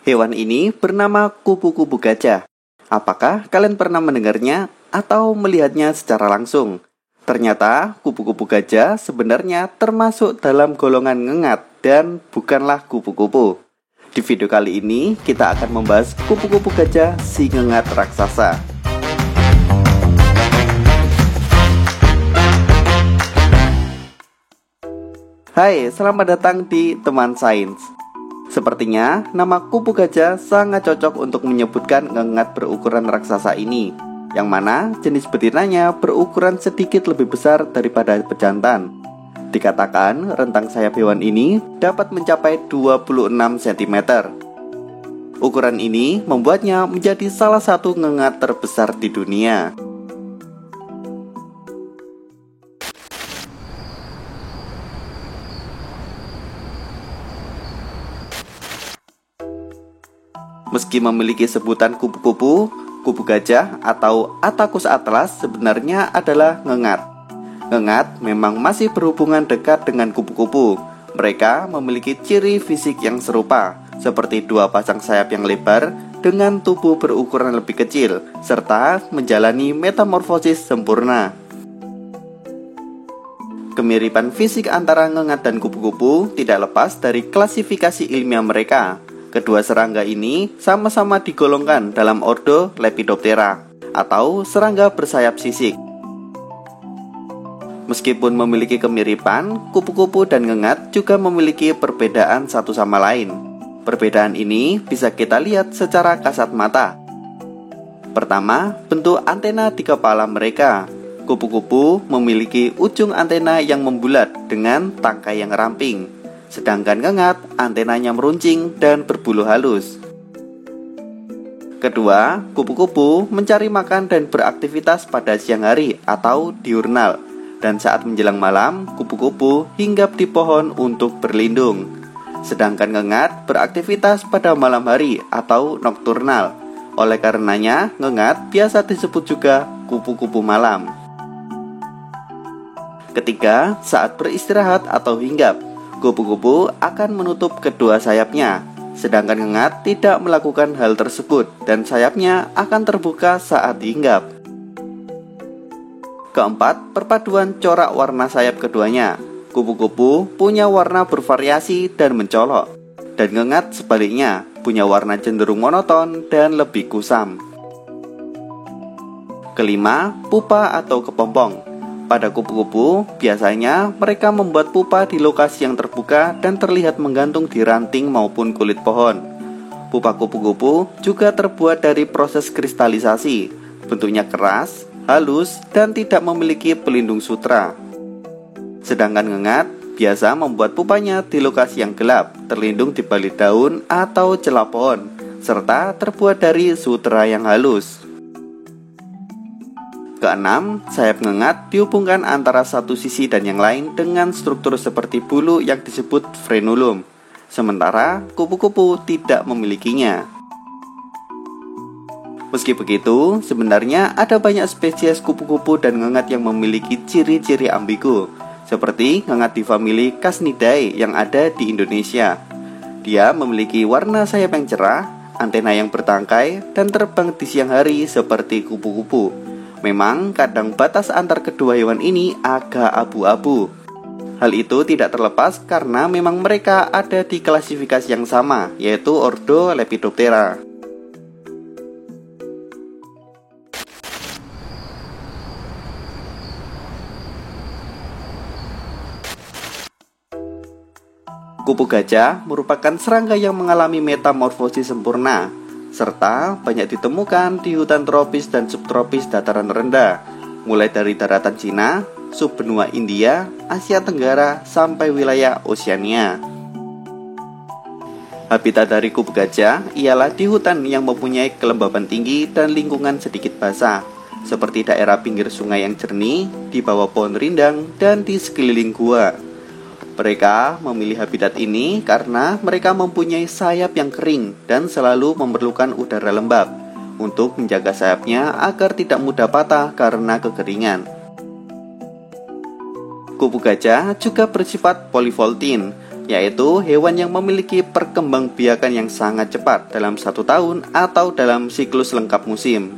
Hewan ini bernama kupu-kupu gajah. Apakah kalian pernah mendengarnya atau melihatnya secara langsung? Ternyata kupu-kupu gajah sebenarnya termasuk dalam golongan ngengat dan bukanlah kupu-kupu. Di video kali ini kita akan membahas kupu-kupu gajah si ngengat raksasa. Hai, selamat datang di Teman Sains. Sepertinya nama kupu gajah sangat cocok untuk menyebutkan ngengat berukuran raksasa ini, yang mana jenis betinanya berukuran sedikit lebih besar daripada pejantan. Dikatakan rentang sayap hewan ini dapat mencapai 26 cm. Ukuran ini membuatnya menjadi salah satu ngengat terbesar di dunia. Meski memiliki sebutan kupu-kupu, kupu gajah atau Attacus atlas sebenarnya adalah ngengat. Ngengat memang masih berhubungan dekat dengan kupu-kupu. Mereka memiliki ciri fisik yang serupa, seperti dua pasang sayap yang lebar dengan tubuh berukuran lebih kecil, serta menjalani metamorfosis sempurna. Kemiripan fisik antara ngengat dan kupu-kupu tidak lepas dari klasifikasi ilmiah mereka. Kedua serangga ini sama-sama digolongkan dalam ordo Lepidoptera atau serangga bersayap sisik. Meskipun memiliki kemiripan, kupu-kupu dan ngengat juga memiliki perbedaan satu sama lain. Perbedaan ini bisa kita lihat secara kasat mata. Pertama, bentuk antena di kepala mereka. Kupu-kupu memiliki ujung antena yang membulat dengan tangkai yang ramping. Sedangkan ngengat, antenanya meruncing dan berbulu halus. Kedua, kupu-kupu mencari makan dan beraktivitas pada siang hari atau diurnal. Dan saat menjelang malam, kupu-kupu hinggap di pohon untuk berlindung. Sedangkan ngengat beraktivitas pada malam hari atau nokturnal. Oleh karenanya, ngengat biasa disebut juga kupu-kupu malam. Ketiga, saat beristirahat atau hinggap, kupu-kupu akan menutup kedua sayapnya, sedangkan ngengat tidak melakukan hal tersebut dan sayapnya akan terbuka saat hinggap. Keempat, perpaduan corak warna sayap keduanya. Kupu-kupu punya warna bervariasi dan mencolok, dan ngengat sebaliknya punya warna cenderung monoton dan lebih kusam. Kelima, pupa atau kepompong. Pada kupu-kupu, biasanya mereka membuat pupa di lokasi yang terbuka dan terlihat menggantung di ranting maupun kulit pohon. Pupa kupu-kupu juga terbuat dari proses kristalisasi. Bentuknya keras, halus, dan tidak memiliki pelindung sutra. Sedangkan ngengat biasa membuat pupanya di lokasi yang gelap, terlindung di balik daun atau celah pohon, serta terbuat dari sutra yang halus. Keenam, sayap ngengat dihubungkan antara satu sisi dan yang lain dengan struktur seperti bulu yang disebut frenulum. Sementara kupu-kupu tidak memilikinya. Meski begitu, sebenarnya ada banyak spesies kupu-kupu dan ngengat yang memiliki ciri-ciri ambigu, seperti ngengat di famili Casnidae yang ada di Indonesia. Dia memiliki warna sayap yang cerah, antena yang bertangkai, dan terbang di siang hari seperti kupu-kupu. Memang kadang batas antar kedua hewan ini agak abu-abu. Hal itu tidak terlepas karena memang mereka ada di klasifikasi yang sama, yaitu ordo Lepidoptera. Kupu gajah merupakan serangga yang mengalami metamorfosis sempurna, serta banyak ditemukan di hutan tropis dan subtropis dataran rendah, mulai dari daratan Cina, subbenua India, Asia Tenggara, sampai wilayah Oseania. Habitat dari kupu gajah ialah di hutan yang mempunyai kelembaban tinggi dan lingkungan sedikit basah, seperti daerah pinggir sungai yang jernih, di bawah pohon rindang, dan di sekeliling gua. Mereka memilih habitat ini karena mereka mempunyai sayap yang kering dan selalu memerlukan udara lembab untuk menjaga sayapnya agar tidak mudah patah karena kekeringan. Kupu gajah juga bersifat polivoltin. yaitu hewan yang memiliki perkembangbiakan yang sangat cepat dalam 1 tahun atau dalam siklus lengkap musim.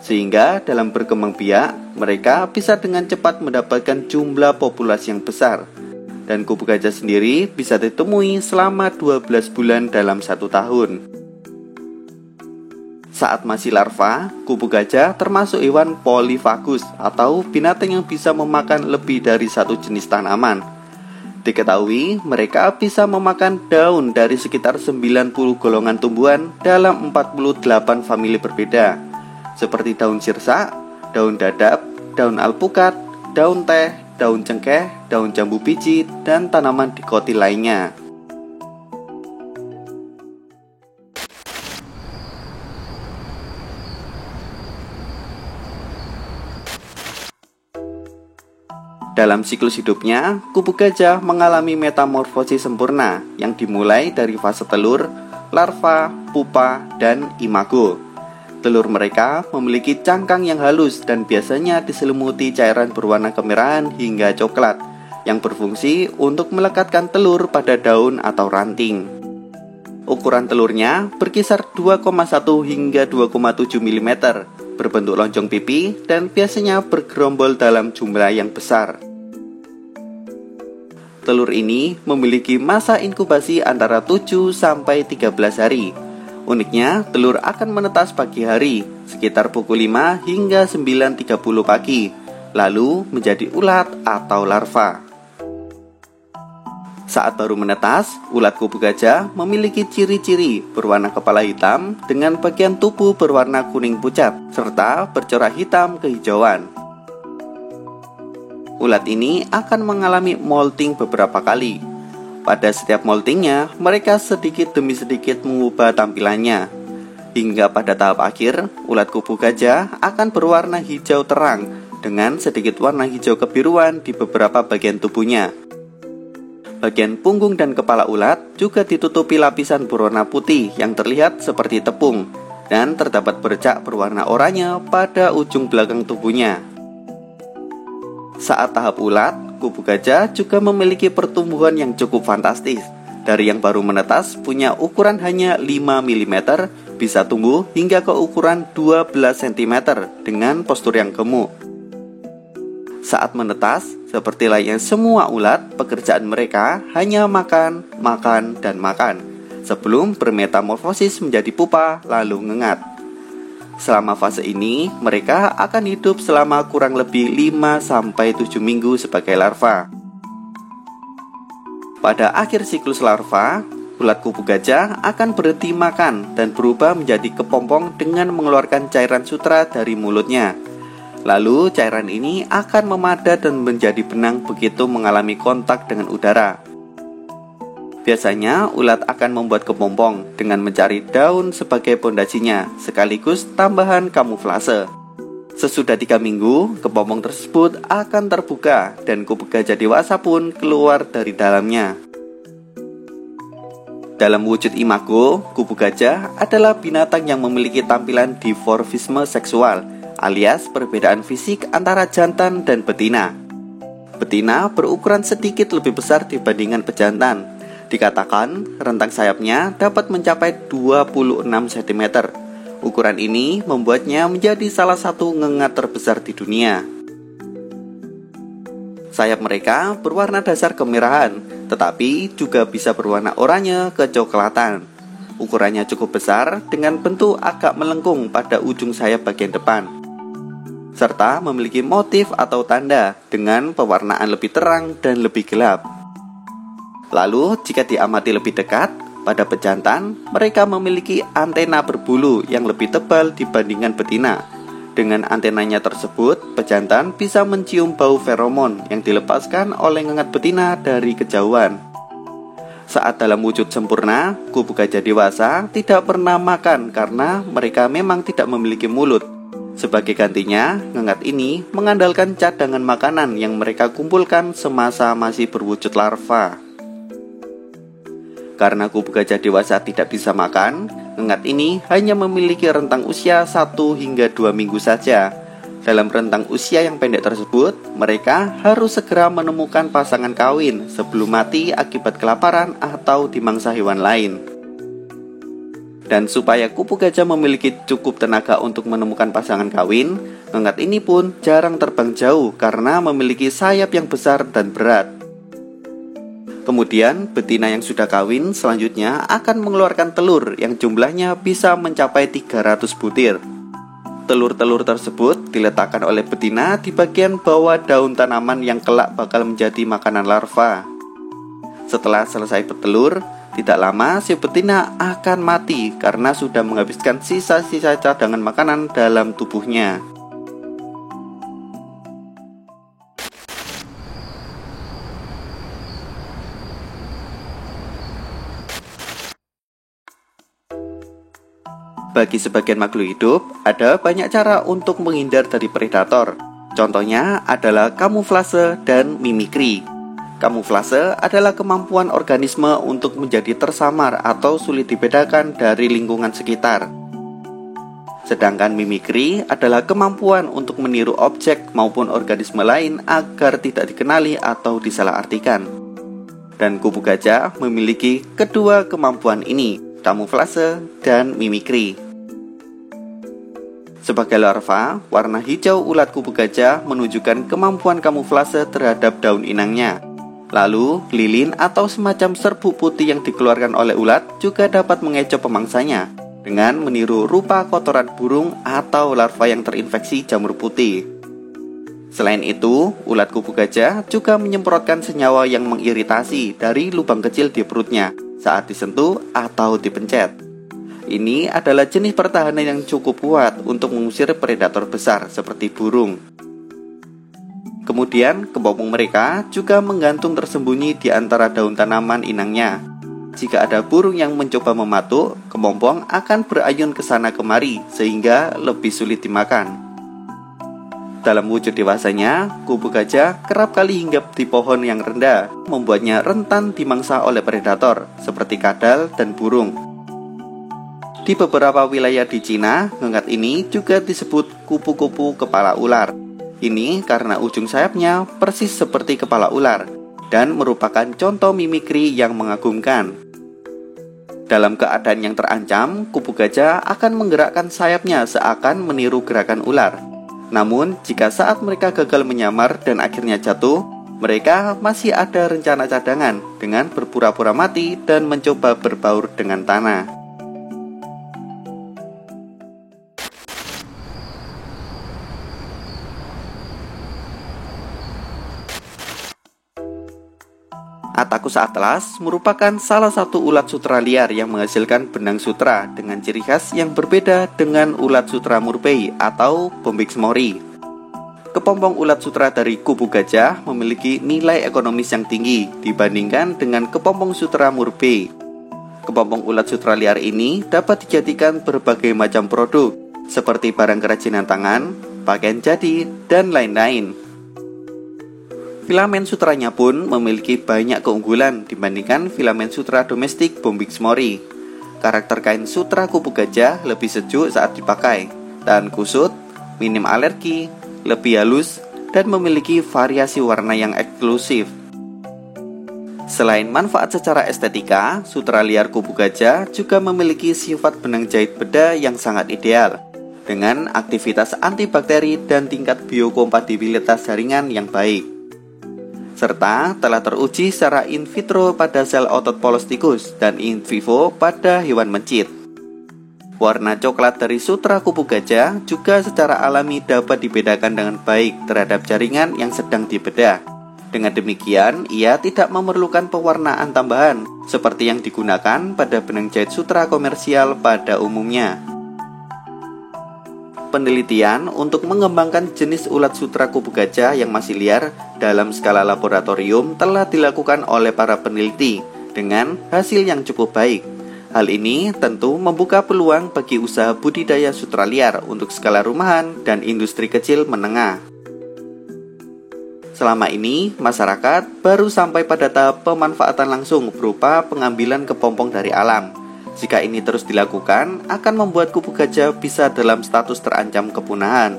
Sehingga dalam berkembang biak, mereka bisa dengan cepat mendapatkan jumlah populasi yang besar. Dan kupu gajah sendiri bisa ditemui selama 12 bulan dalam 1 tahun. Saat masih larva, kupu gajah termasuk hewan polifagus atau binatang yang bisa memakan lebih dari satu jenis tanaman. Diketahui mereka bisa memakan daun dari sekitar 90 golongan tumbuhan dalam 48 famili berbeda, seperti daun sirsak, daun dadap, daun alpukat, daun teh, daun cengkeh, daun jambu biji, dan tanaman dikotil lainnya. Dalam siklus hidupnya, kupu gajah mengalami metamorfosis sempurna yang dimulai dari fase telur, larva, pupa, dan imago. Telur mereka memiliki cangkang yang halus dan biasanya diselimuti cairan berwarna kemerahan hingga coklat yang berfungsi untuk melekatkan telur pada daun atau ranting. Ukuran telurnya berkisar 2,1 hingga 2,7 mm, berbentuk lonjong pipi dan biasanya bergerombol dalam jumlah yang besar. Telur ini memiliki masa inkubasi antara 7 sampai 13 hari. Uniknya, telur akan menetas pagi hari, sekitar pukul 5 hingga 9.30 pagi, lalu menjadi ulat atau larva. Saat baru menetas, ulat kupu gajah memiliki ciri-ciri berwarna kepala hitam dengan bagian tubuh berwarna kuning pucat, serta bercorak hitam kehijauan. Ulat ini akan mengalami molting beberapa kali. Pada setiap moltingnya, mereka sedikit demi sedikit mengubah tampilannya. Hingga pada tahap akhir, ulat kupu gajah akan berwarna hijau terang dengan sedikit warna hijau kebiruan di beberapa bagian tubuhnya. Bagian punggung dan kepala ulat juga ditutupi lapisan berwarna putih yang terlihat seperti tepung, dan terdapat bercak berwarna oranye pada ujung belakang tubuhnya. Saat tahap ulat, kupu gajah juga memiliki pertumbuhan yang cukup fantastis. Dari yang baru menetas punya ukuran hanya 5 mm, bisa tumbuh hingga ke ukuran 12 cm dengan postur yang gemuk. Saat menetas, seperti layaknya semua ulat, pekerjaan mereka hanya makan, makan, dan makan sebelum bermetamorfosis menjadi pupa lalu ngengat. Selama fase ini, mereka akan hidup selama kurang lebih 5-7 minggu sebagai larva. Pada akhir siklus larva, ulat kupu gajah akan berhenti makan dan berubah menjadi kepompong dengan mengeluarkan cairan sutra dari mulutnya. Lalu cairan ini akan memadat dan menjadi benang begitu mengalami kontak dengan udara. Biasanya ulat akan membuat kepompong dengan mencari daun sebagai pondasinya, sekaligus tambahan kamuflase. Sesudah 3 minggu, kepompong tersebut akan terbuka dan kupu gajah dewasa pun keluar dari dalamnya. Dalam wujud imago, kupu gajah adalah binatang yang memiliki tampilan dimorfisme seksual, alias perbedaan fisik antara jantan dan betina. Betina berukuran sedikit lebih besar dibandingkan pejantan. Dikatakan rentang sayapnya dapat mencapai 26 cm. Ukuran ini membuatnya menjadi salah satu ngengat terbesar di dunia. Sayap mereka berwarna dasar kemerahan, tetapi juga bisa berwarna oranye kecoklatan. Ukurannya cukup besar dengan bentuk agak melengkung pada ujung sayap bagian depan, serta memiliki motif atau tanda dengan pewarnaan lebih terang dan lebih gelap. Lalu, jika diamati lebih dekat, pada pejantan, mereka memiliki antena berbulu yang lebih tebal dibandingkan betina. Dengan antenanya tersebut, pejantan bisa mencium bau feromon yang dilepaskan oleh ngengat betina dari kejauhan. Saat dalam wujud sempurna, kupu gajah dewasa tidak pernah makan karena mereka memang tidak memiliki mulut. Sebagai gantinya, ngengat ini mengandalkan cadangan makanan yang mereka kumpulkan semasa masih berwujud larva. Karena kupu gajah dewasa tidak bisa makan, ngengat ini hanya memiliki rentang usia 1 hingga 2 minggu saja. Dalam rentang usia yang pendek tersebut, mereka harus segera menemukan pasangan kawin sebelum mati akibat kelaparan atau dimangsa hewan lain. Dan supaya kupu gajah memiliki cukup tenaga untuk menemukan pasangan kawin, ngengat ini pun jarang terbang jauh karena memiliki sayap yang besar dan berat. Kemudian, betina yang sudah kawin selanjutnya akan mengeluarkan telur yang jumlahnya bisa mencapai 300 butir. Telur-telur tersebut diletakkan oleh betina di bagian bawah daun tanaman yang kelak bakal menjadi makanan larva. Setelah selesai bertelur, tidak lama si betina akan mati karena sudah menghabiskan sisa-sisa cadangan makanan dalam tubuhnya. Bagi sebagian makhluk hidup, ada banyak cara untuk menghindar dari predator. Contohnya adalah kamuflase dan mimikri. Kamuflase adalah kemampuan organisme untuk menjadi tersamar atau sulit dibedakan dari lingkungan sekitar. Sedangkan mimikri adalah kemampuan untuk meniru objek maupun organisme lain agar tidak dikenali atau disalahartikan. Dan kupu gajah memiliki kedua kemampuan ini, kamuflase dan mimikri. Sebagai larva, warna hijau ulat kupu gajah menunjukkan kemampuan kamuflase terhadap daun inangnya. Lalu, lilin atau semacam serbuk putih yang dikeluarkan oleh ulat juga dapat mengecoh pemangsanya dengan meniru rupa kotoran burung atau larva yang terinfeksi jamur putih. Selain itu, ulat kupu gajah juga menyemprotkan senyawa yang mengiritasi dari lubang kecil di perutnya saat disentuh atau dipencet. Ini adalah jenis pertahanan yang cukup kuat untuk mengusir predator besar seperti burung. Kemudian, kepompong mereka juga menggantung tersembunyi di antara daun tanaman inangnya. Jika ada burung yang mencoba mematuk, kepompong akan berayun ke sana kemari sehingga lebih sulit dimakan. Dalam wujud dewasanya, kupu gajah kerap kali hinggap di pohon yang rendah, membuatnya rentan dimangsa oleh predator seperti kadal dan burung. Di beberapa wilayah di Cina, ngengat ini juga disebut kupu-kupu kepala ular. Ini karena ujung sayapnya persis seperti kepala ular dan merupakan contoh mimikri yang mengagumkan. Dalam keadaan yang terancam, kupu gajah akan menggerakkan sayapnya seakan meniru gerakan ular. Namun, jika saat mereka gagal menyamar dan akhirnya jatuh, mereka masih ada rencana cadangan dengan berpura-pura mati dan mencoba berbaur dengan tanah. Attacus atlas merupakan salah satu ulat sutra liar yang menghasilkan benang sutra dengan ciri khas yang berbeda dengan ulat sutra murpei atau Bombyx mori. Kepompong ulat sutra dari kupu gajah memiliki nilai ekonomis yang tinggi dibandingkan dengan kepompong sutra murpei. Kepompong ulat sutra liar ini dapat dijadikan berbagai macam produk seperti barang kerajinan tangan, pakaian jadi, dan lain-lain. Filamen sutranya pun memiliki banyak keunggulan dibandingkan filamen sutra domestik Bombyx mori. Karakter kain sutra kupu gajah lebih sejuk saat dipakai, tahan kusut, minim alergi, lebih halus, dan memiliki variasi warna yang eksklusif. Selain manfaat secara estetika, sutra liar kupu gajah juga memiliki sifat benang jahit beda yang sangat ideal, dengan aktivitas antibakteri dan tingkat biokompatibilitas jaringan yang baik, serta telah teruji secara in vitro pada sel otot polos tikus dan in vivo pada hewan mencit. Warna coklat dari sutra kupu gajah juga secara alami dapat dibedakan dengan baik terhadap jaringan yang sedang dibedah. Dengan demikian, ia tidak memerlukan pewarnaan tambahan seperti yang digunakan pada benang jahit sutra komersial pada umumnya. Penelitian untuk mengembangkan jenis ulat sutra kupu gajah yang masih liar dalam skala laboratorium telah dilakukan oleh para peneliti dengan hasil yang cukup baik. Hal ini tentu membuka peluang bagi usaha budidaya sutra liar untuk skala rumahan dan industri kecil menengah. Selama ini, masyarakat baru sampai pada tahap pemanfaatan langsung berupa pengambilan kepompong dari alam. Jika ini terus dilakukan, akan membuat kupu gajah bisa dalam status terancam kepunahan.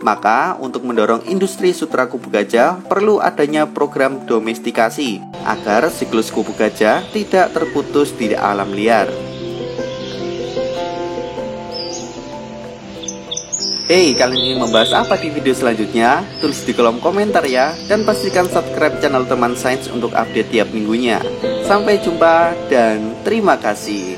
Maka untuk mendorong industri sutra kupu gajah perlu adanya program domestikasi agar siklus kupu gajah tidak terputus di alam liar. Hey, kalian ingin membahas apa di video selanjutnya? Tulis di kolom komentar ya. Dan pastikan subscribe channel Teman Sains untuk update tiap minggunya. Sampai jumpa dan terima kasih.